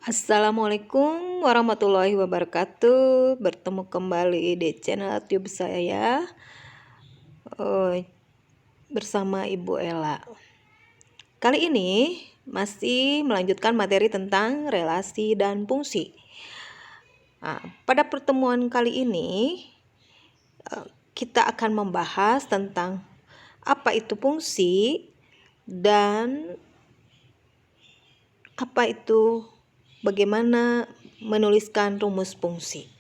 Assalamualaikum warahmatullahi wabarakatuh. Bertemu kembali di channel YouTube saya bersama Ibu Ella. Kali ini masih melanjutkan materi tentang relasi dan fungsi. Pada pertemuan kali ini kita akan membahas tentang apa itu fungsi dan bagaimana menuliskan rumus fungsi.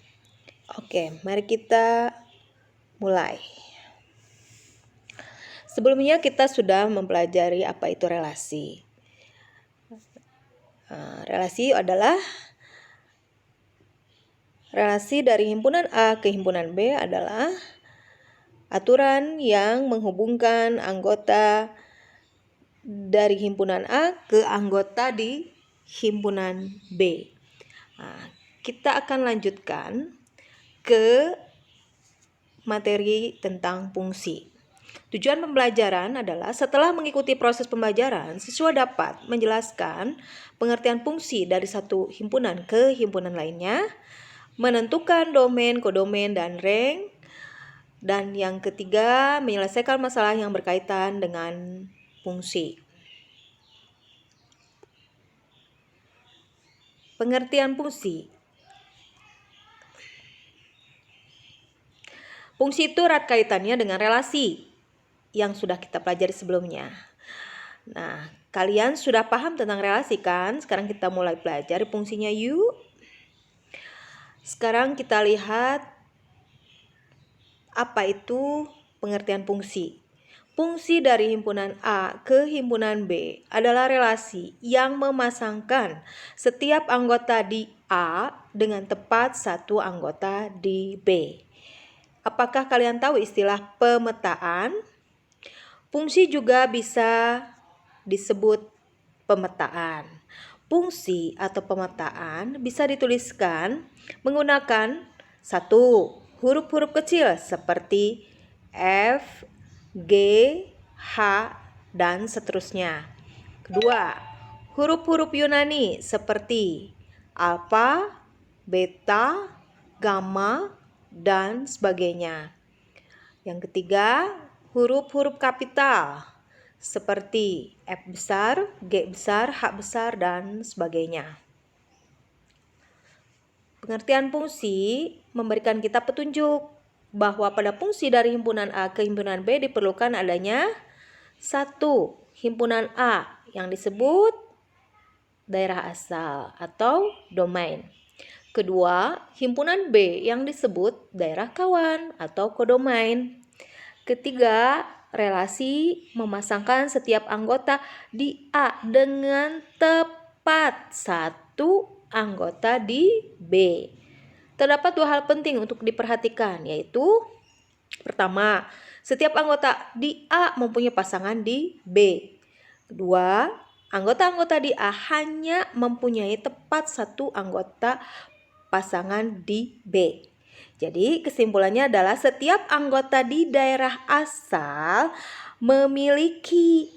Oke, mari kita mulai. Sebelumnya kita sudah mempelajari apa itu relasi. Relasi adalah relasi dari himpunan A ke himpunan B adalah aturan yang menghubungkan anggota dari himpunan A ke anggota di himpunan B. Kita akan lanjutkan ke materi tentang fungsi. Tujuan pembelajaran adalah setelah mengikuti proses pembelajaran, siswa dapat menjelaskan pengertian fungsi dari satu himpunan ke himpunan lainnya, menentukan domain, kodomain, dan rank, dan yang ketiga, menyelesaikan masalah yang berkaitan dengan fungsi. Pengertian fungsi. Fungsi itu erat kaitannya dengan relasi yang sudah kita pelajari sebelumnya. Nah, kalian sudah paham tentang relasi kan? Sekarang kita mulai pelajari fungsinya yuk. Sekarang kita lihat apa itu pengertian fungsi. Fungsi dari himpunan A ke himpunan B adalah relasi yang memasangkan setiap anggota di A dengan tepat satu anggota di B. Apakah kalian tahu istilah pemetaan? Fungsi juga bisa disebut pemetaan. Fungsi atau pemetaan bisa dituliskan menggunakan satu, huruf-huruf kecil seperti F, G, H, dan seterusnya. Kedua, huruf-huruf Yunani seperti alfa, beta, gamma, dan sebagainya. Yang ketiga, huruf-huruf kapital seperti F besar, G besar, H besar, dan sebagainya. Pengertian fungsi memberikan kita petunjuk bahwa pada fungsi dari himpunan A ke himpunan B diperlukan adanya satu, himpunan A yang disebut daerah asal atau domain. Kedua, himpunan B yang disebut daerah kawan atau kodomain. Ketiga, relasi memasangkan setiap anggota di A dengan tepat satu anggota di B. Terdapat dua hal penting untuk diperhatikan, yaitu pertama, setiap anggota di A mempunyai pasangan di B. Kedua, anggota-anggota di A hanya mempunyai tepat satu anggota pasangan di B. Jadi kesimpulannya adalah setiap anggota di daerah asal memiliki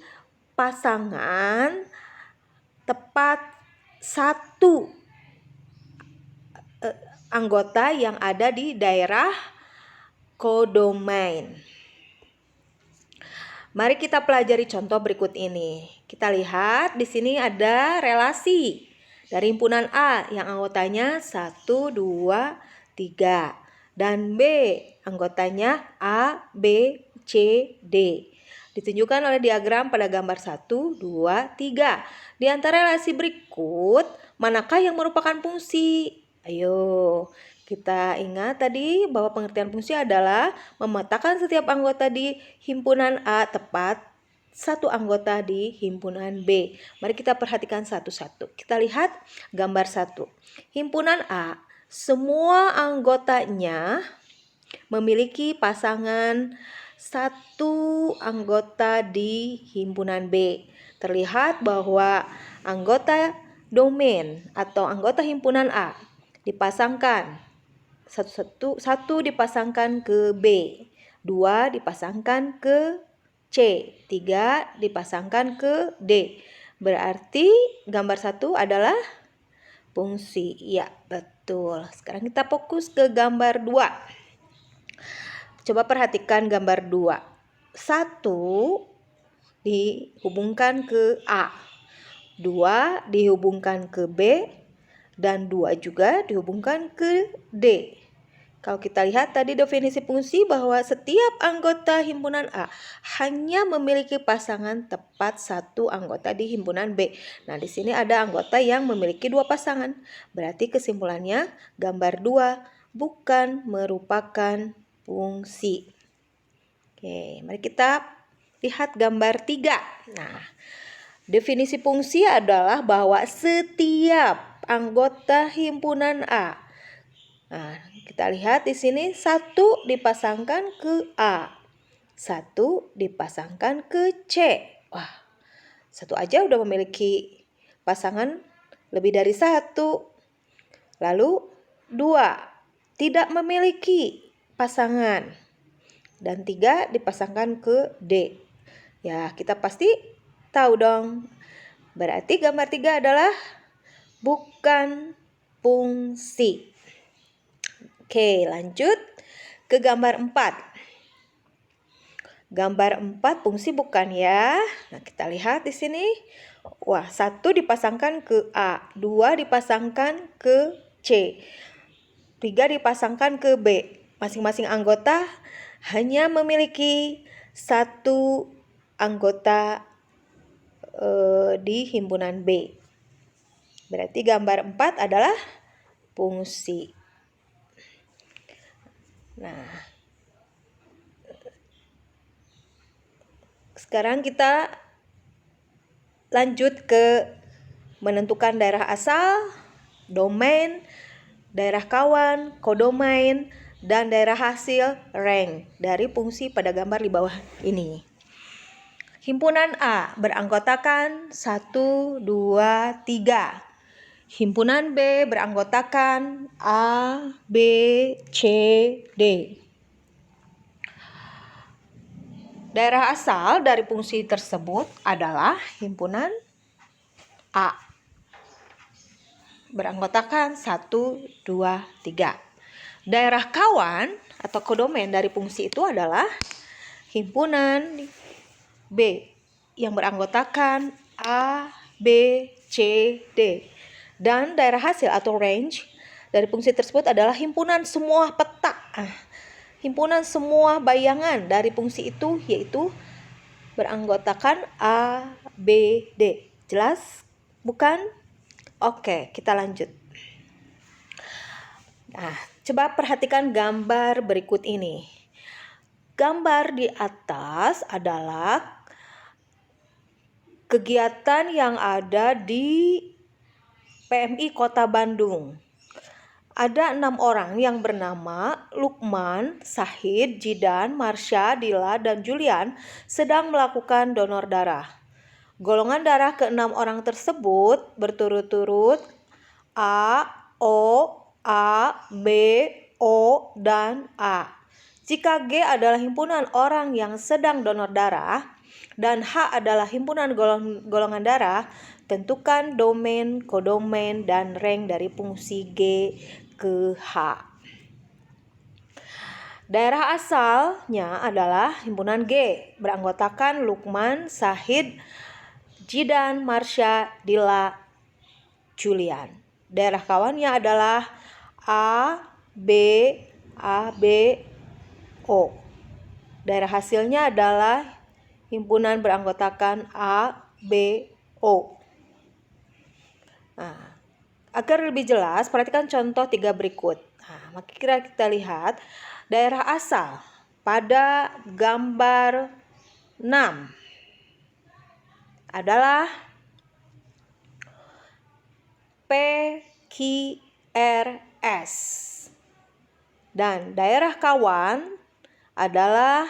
pasangan tepat satu anggota yang ada di daerah kodomain. Mari kita pelajari contoh berikut ini. Kita lihat di sini ada relasi dari himpunan A yang anggotanya 1, 2, 3 dan B anggotanya A, B, C, D. Ditunjukkan oleh diagram pada gambar 1, 2, 3. Di antara relasi berikut, manakah yang merupakan fungsi? Ayo, kita ingat tadi bahwa pengertian fungsi adalah memetakan setiap anggota di himpunan A tepat satu anggota di himpunan B. Mari kita perhatikan satu-satu. Kita lihat gambar 1. Himpunan A, semua anggotanya memiliki pasangan satu anggota di himpunan B. Terlihat bahwa anggota domain atau anggota himpunan A dipasangkan satu dipasangkan ke B, 2 dipasangkan ke C, 3 dipasangkan ke D. Berarti gambar 1 adalah fungsi. Iya, betul. Sekarang kita fokus ke gambar 2. Coba perhatikan gambar 2. 1 dihubungkan ke A. 2 dihubungkan ke B. Dan 2 juga dihubungkan ke D. Kalau kita lihat tadi definisi fungsi bahwa setiap anggota himpunan A hanya memiliki pasangan tepat satu anggota di himpunan B. Nah, di sini ada anggota yang memiliki 2 pasangan. Berarti kesimpulannya gambar 2 bukan merupakan fungsi. Oke, mari kita lihat gambar 3. Nah, definisi fungsi adalah bahwa setiap anggota himpunan A. Nah, kita lihat di sini 1 dipasangkan ke A. 1 dipasangkan ke C. Wah, 1 aja udah memiliki pasangan lebih dari 1. Lalu 2 tidak memiliki pasangan. Dan 3 dipasangkan ke D. Ya, kita pasti tahu dong. Berarti gambar 3 adalah bukan fungsi. Oke, lanjut ke gambar 4. Gambar 4 fungsi bukan ya. Nah, kita lihat di sini. Wah, 1 dipasangkan ke A, 2 dipasangkan ke C, 3 dipasangkan ke B. Masing-masing anggota hanya memiliki 1 anggota di himpunan B. Berarti gambar 4 adalah fungsi. Nah, sekarang kita lanjut ke menentukan daerah asal, domain, daerah kawan, kodomain, dan daerah hasil rank dari fungsi pada gambar di bawah ini. Himpunan A beranggotakan 1, 2, 3. Himpunan B beranggotakan A, B, C, D. Daerah asal dari fungsi tersebut adalah himpunan A. Beranggotakan 1, 2, 3. Daerah kawan atau kodomain dari fungsi itu adalah himpunan B yang beranggotakan A, B, C, D. Dan daerah hasil atau range dari fungsi tersebut adalah himpunan semua peta. Himpunan semua bayangan dari fungsi itu yaitu beranggotakan A, B, D. Jelas? Bukan? Oke, kita lanjut. Nah, coba perhatikan gambar berikut ini. Gambar di atas adalah kegiatan yang ada di PMI Kota Bandung. Ada 6 orang yang bernama Lukman, Sahid, Jidan, Marsha, Dila, dan Julian sedang melakukan donor darah. Golongan darah ke-6 orang tersebut berturut-turut A, O, A, B, O, dan A. Jika G adalah himpunan orang yang sedang donor darah dan H adalah himpunan golongan darah, tentukan domain, kodomain, dan rank dari fungsi G ke H. Daerah asalnya adalah himpunan G, beranggotakan Lukman, Sahid, Jidan, Marsha, Dila, Julian. Daerah kawannya adalah A, B, A, B, O. Daerah hasilnya adalah himpunan beranggotakan A, B, O. Nah, agar lebih jelas, perhatikan contoh 3 berikut. Nah, maka kita lihat daerah asal pada gambar 6 adalah PQRS. Dan daerah kawan adalah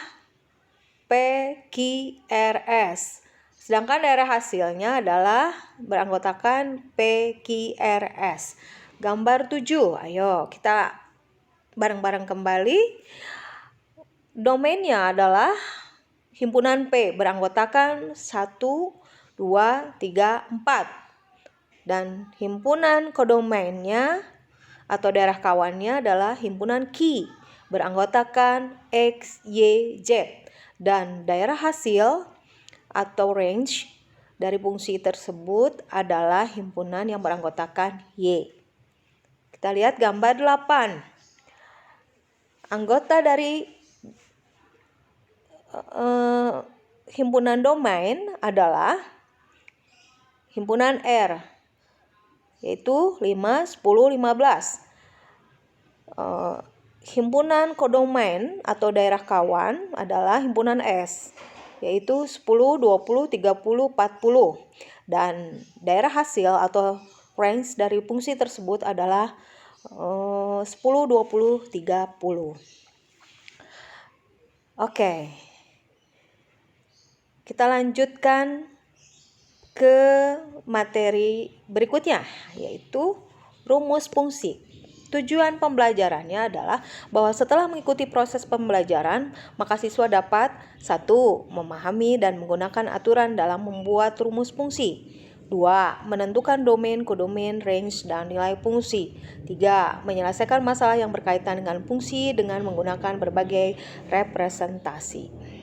PQRS. Sedangkan daerah hasilnya adalah beranggotakan PQRS. Gambar 7, ayo kita bareng-bareng kembali. Domainnya adalah himpunan P, beranggotakan 1, 2, 3, 4. Dan himpunan kodomainnya atau daerah kawannya adalah himpunan Q, beranggotakan X, Y, Z. Dan daerah hasil atau range dari fungsi tersebut adalah himpunan yang beranggotakan Y. Kita lihat gambar 8. Anggota dari himpunan domain adalah himpunan R, yaitu 5, 10, 15. Himpunan kodomain atau daerah kawan adalah himpunan S, yaitu 10, 20, 30, 40. Dan daerah hasil atau range dari fungsi tersebut adalah 10, 20, 30. Oke. Kita lanjutkan ke materi berikutnya, yaitu rumus fungsi. Tujuan pembelajarannya adalah bahwa setelah mengikuti proses pembelajaran, maka siswa dapat 1. Memahami dan menggunakan aturan dalam membuat rumus fungsi. 2. Menentukan domain, kodomain, range, dan nilai fungsi. 3. Menyelesaikan masalah yang berkaitan dengan fungsi dengan menggunakan berbagai representasi.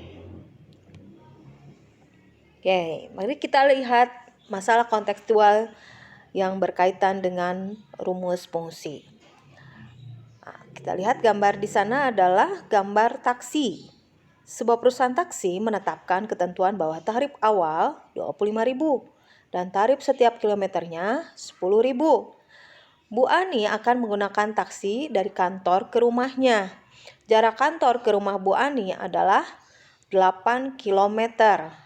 Oke, mari kita lihat masalah kontekstual yang berkaitan dengan rumus fungsi. Kita lihat gambar di sana adalah gambar taksi. Sebuah perusahaan taksi menetapkan ketentuan bahwa tarif awal 25.000 dan tarif setiap kilometernya 10.000. Bu Ani akan menggunakan taksi dari kantor ke rumahnya. Jarak kantor ke rumah Bu Ani adalah 8 kilometer.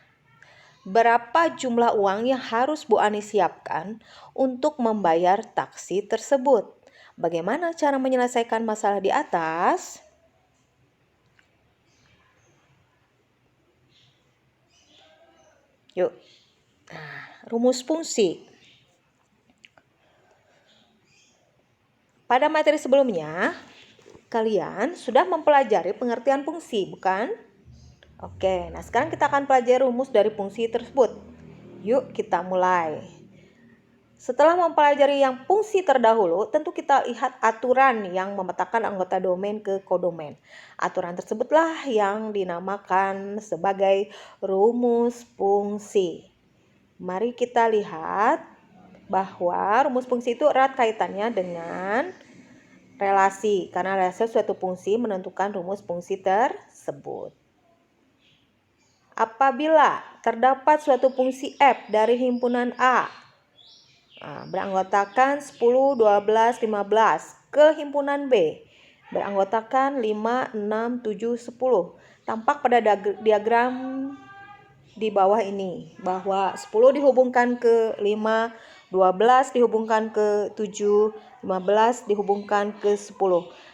Berapa jumlah uang yang harus Bu Ani siapkan untuk membayar taksi tersebut? Bagaimana cara menyelesaikan masalah di atas? Yuk. Nah, rumus fungsi. Pada materi sebelumnya, kalian sudah mempelajari pengertian fungsi, bukan? Oke, nah sekarang kita akan pelajari rumus dari fungsi tersebut. Yuk kita mulai. Setelah mempelajari yang fungsi terdahulu, tentu kita lihat aturan yang memetakan anggota domain ke kodomain. Aturan tersebutlah yang dinamakan sebagai rumus fungsi. Mari kita lihat bahwa rumus fungsi itu erat kaitannya dengan relasi, karena relasi suatu fungsi menentukan rumus fungsi tersebut. Apabila terdapat suatu fungsi f dari himpunan A, beranggotakan 10, 12, 15 ke himpunan B, beranggotakan 5, 6, 7, 10. Tampak pada diagram di bawah ini bahwa 10 dihubungkan ke 5, 12 dihubungkan ke 7, 15 dihubungkan ke 10.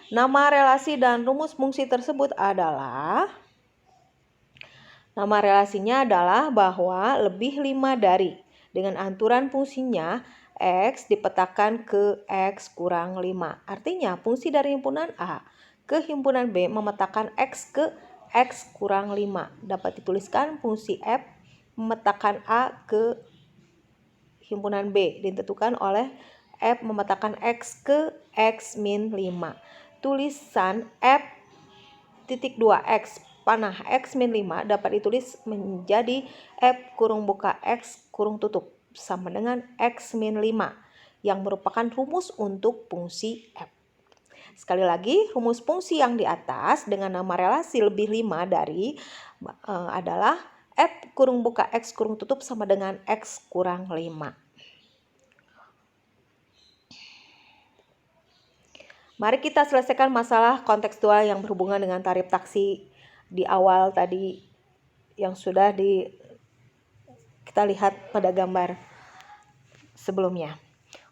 Nama relasi dan rumus fungsi tersebut adalah, nama relasinya adalah bahwa lebih 5 dari, dengan aturan fungsinya X dipetakan ke X kurang 5. Artinya fungsi dari himpunan A ke himpunan B memetakan X ke X kurang 5. Dapat dituliskan fungsi F memetakan A ke himpunan B ditentukan oleh F memetakan X ke X min 5. Tulisan F titik 2X panah X min 5 dapat ditulis menjadi F kurung buka X kurung tutup sama dengan X min 5 yang merupakan rumus untuk fungsi F. Sekali lagi, rumus fungsi yang di atas dengan nama relasi lebih 5 dari adalah F kurung buka X kurung tutup sama dengan X kurang 5. Mari kita selesaikan masalah kontekstual yang berhubungan dengan tarif taksi di awal tadi yang sudah kita lihat pada gambar sebelumnya.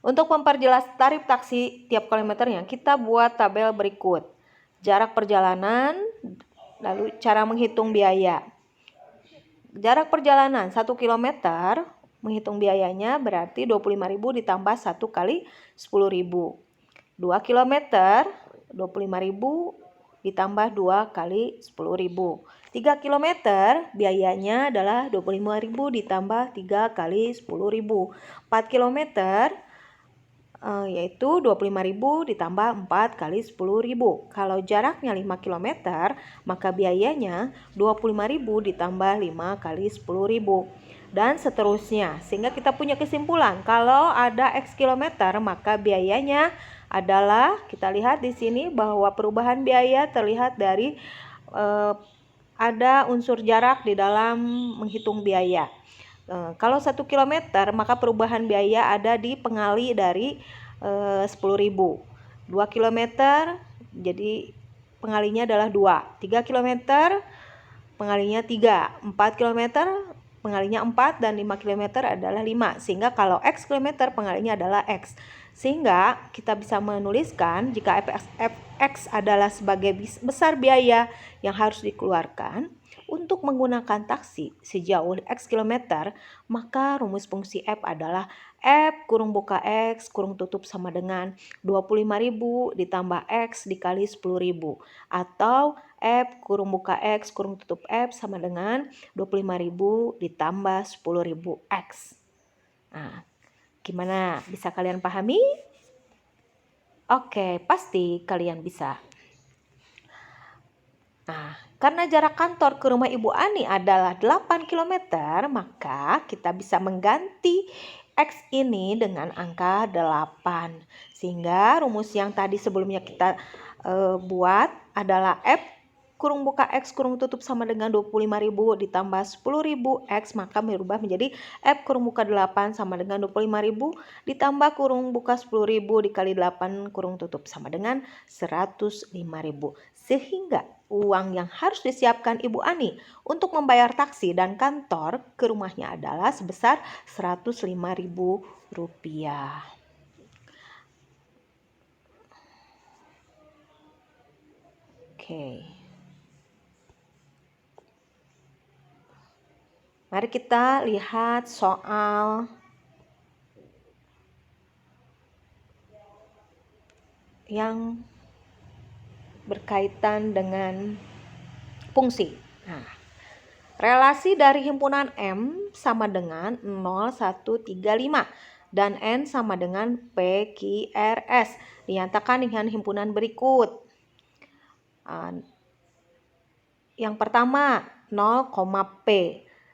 Untuk memperjelas tarif taksi tiap kilometernya, kita buat tabel berikut. Jarak perjalanan, lalu cara menghitung biaya. Jarak perjalanan 1 km, menghitung biayanya berarti 25.000 ditambah 1 kali 10.000. 2 km, 25.000 ditambah 2 kali 10.000. 3 km biayanya adalah 25.000 ditambah 3 kali 10.000. 4 km yaitu 25.000 ditambah 4 kali 10.000. Kalau jaraknya 5 km, maka biayanya 25.000 ditambah 5 kali 10.000. Dan seterusnya. Sehingga kita punya kesimpulan, kalau ada X kilometer, maka biayanya adalah, kita lihat di sini bahwa perubahan biaya terlihat dari ada unsur jarak di dalam menghitung biaya. Kalau 1 km, maka perubahan biaya ada di pengali dari 10.000. 2 km, jadi pengalinya adalah 2. 3 km, pengalinya 3. 4 km, pengalinya 4. Dan 5 km adalah 5. Sehingga kalau X km, pengalinya adalah X. Sehingga kita bisa menuliskan jika X adalah sebagai besar biaya yang harus dikeluarkan untuk menggunakan taksi sejauh X kilometer, maka rumus fungsi F adalah F kurung buka X kurung tutup sama dengan 25.000 ditambah X dikali 10.000. Atau F kurung buka X kurung tutup F sama dengan 25.000 ditambah 10.000 X. Nah, gimana? Bisa kalian pahami? Oke, pasti kalian bisa. Nah, karena jarak kantor ke rumah Ibu Ani adalah 8 km, maka kita bisa mengganti X ini dengan angka 8. Sehingga rumus yang tadi sebelumnya kita buat adalah F kurung buka X kurung tutup sama dengan 25.000 ditambah 10.000 X, maka berubah menjadi F kurung buka 8 sama dengan 25.000 ditambah kurung buka 10.000 dikali 8 kurung tutup sama dengan 105.000. Sehingga uang yang harus disiapkan Ibu Ani untuk membayar taksi dan kantor ke rumahnya adalah sebesar Rp105.000. Oke. Mari kita lihat soal yang berkaitan dengan fungsi. Nah, relasi dari himpunan M sama dengan 0,135 dan N sama dengan PQRS dinyatakan dengan himpunan berikut. Yang pertama 0, P,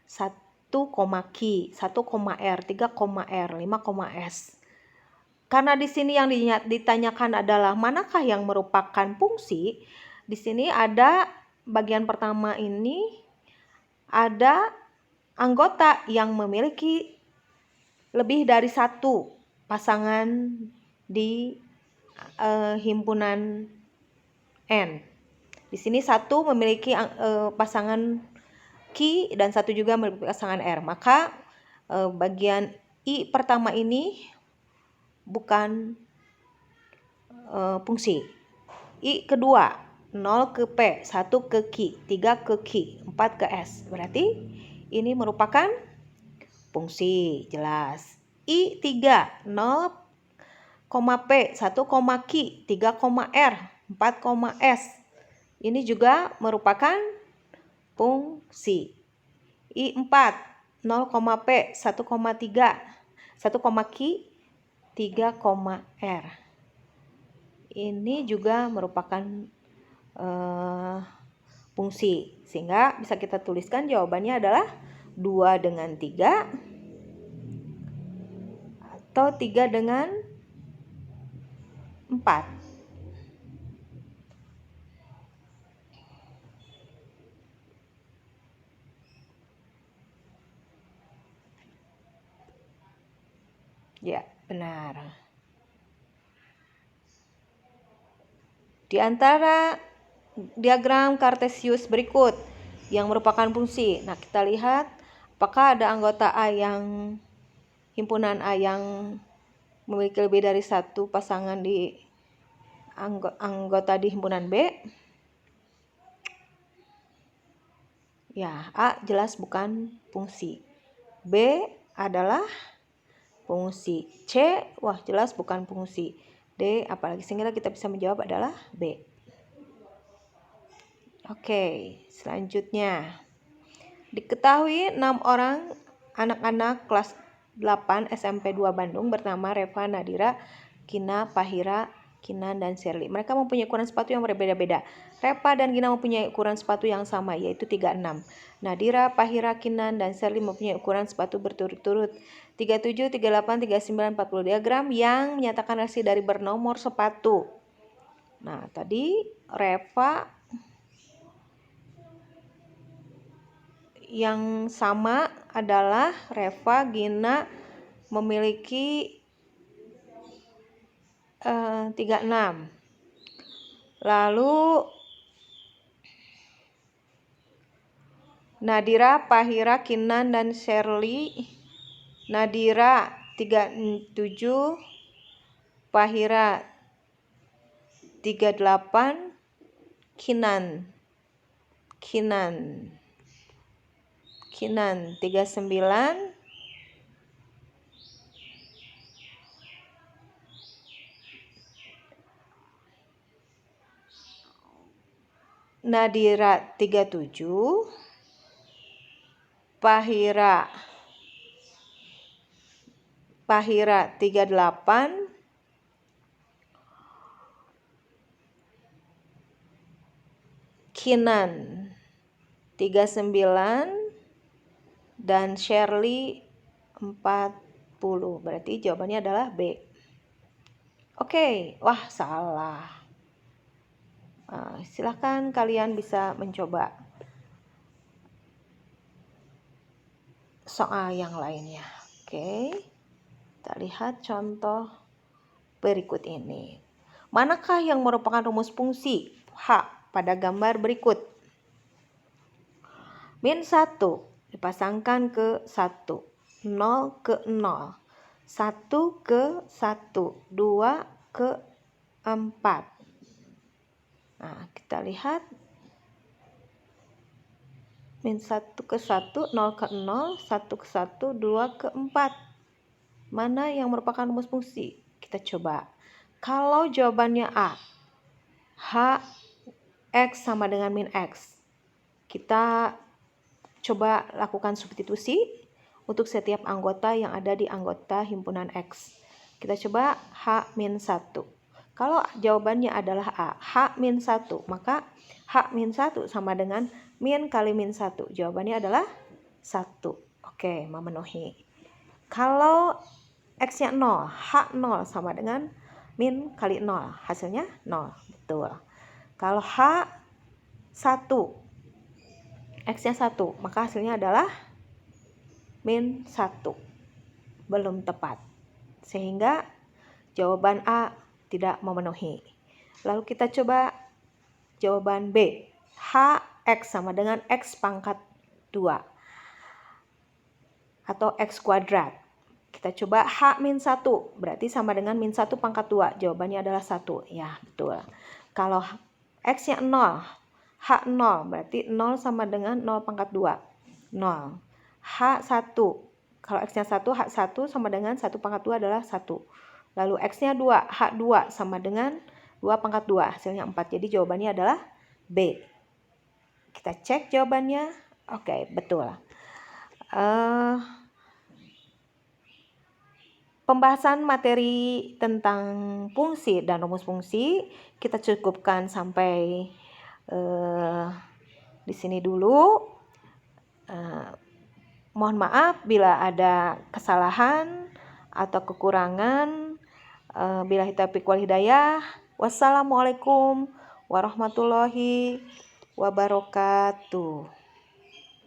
1, Q, 1, R, 3, R, 5, S. Karena di sini yang ditanyakan adalah manakah yang merupakan fungsi, di sini ada bagian pertama ini ada anggota yang memiliki lebih dari satu pasangan di himpunan N. Di sini satu memiliki pasangan Q dan satu juga memiliki pasangan R. Maka bagian I pertama ini bukan fungsi. I kedua 0 ke P, 1 ke Q, 3 ke Q, 4 ke S. Berarti ini merupakan fungsi, jelas. I 3, 0, P, 1, Q, 3, R, 4, S. Ini juga merupakan fungsi. I 4, 0, P, 1, 3, 1, Q, 3, R. Ini juga merupakan fungsi. Sehingga bisa kita tuliskan jawabannya adalah 2 dengan 3 atau 3 dengan 4. Ya, benar. Di antara diagram Kartesius berikut yang merupakan fungsi. Nah, kita lihat apakah ada anggota A yang himpunan A yang memiliki lebih dari satu pasangan di anggota di himpunan B. Ya, A jelas bukan fungsi. B adalah fungsi. C, wah jelas bukan fungsi. D, apalagi, sehingga kita bisa menjawab adalah B. Oke, selanjutnya. Diketahui 6 orang anak-anak kelas 8 SMP 2 Bandung bernama Reva, Nadira, Gina, Pahira, Kinan, dan Sherly. Mereka mempunyai ukuran sepatu yang berbeda-beda. Reva dan Gina mempunyai ukuran sepatu yang sama, yaitu 36. Nadira, Pahira, Kinan, dan Sherly mempunyai ukuran sepatu berturut-turut 37, 38, 39, 40. Diagram yang menyatakan relasi dari bernomor sepatu. Nah, tadi Reva yang sama adalah Reva, Gina memiliki 36. Lalu Nadira, Pahira, Kinan, dan Sherly. Nadira 37, Pahira 38, Kinan 39, Nadira 37, Pahira 38, Kinan 39, dan Sherly 40. Berarti jawabannya adalah B. Oke, wah salah. Silahkan kalian bisa mencoba soal yang lainnya. Oke, kita lihat contoh berikut ini. Manakah yang merupakan rumus fungsi H pada gambar berikut? Min 1 dipasangkan ke 1, 0 ke 0, 1 ke 1, 2 ke 4. Nah, kita lihat min 1 ke 1, 0 ke 0, 1 ke 1, 2 ke 4. Mana yang merupakan rumus fungsi? Kita coba. Kalau jawabannya A, H X sama dengan min X. Kita coba lakukan substitusi untuk setiap anggota yang ada di anggota himpunan X. Kita coba H-1. Kalau jawabannya adalah A, H-1, maka H-1 sama dengan min kali min 1. Jawabannya adalah 1. Oke, memenuhi. Kalau X-nya 0, H0 sama dengan min kali 0. Hasilnya 0. Betul. Kalau H1, X-nya 1, maka hasilnya adalah min 1. Belum tepat. Sehingga jawaban A tidak memenuhi. Lalu kita coba jawaban B. Hx sama dengan X pangkat 2. Atau X kuadrat. Kita coba H-1. Berarti sama dengan min 1 pangkat 2. Jawabannya adalah 1. Ya, betul. Kalau X-nya 0. H0 berarti 0 sama dengan 0 pangkat 2. 0. H1. Kalau X-nya 1, H1 sama dengan 1 pangkat 2 adalah 1. Lalu X-nya 2, H2 sama dengan 2 pangkat 2. Hasilnya 4. Jadi jawabannya adalah B. Kita cek jawabannya. Oke, betul. Pembahasan materi tentang fungsi dan rumus fungsi kita cukupkan sampai di sini dulu. Mohon maaf bila ada kesalahan atau kekurangan. Billahi taufiq wal hidayah. Wassalamualaikum warahmatullahi wabarakatuh.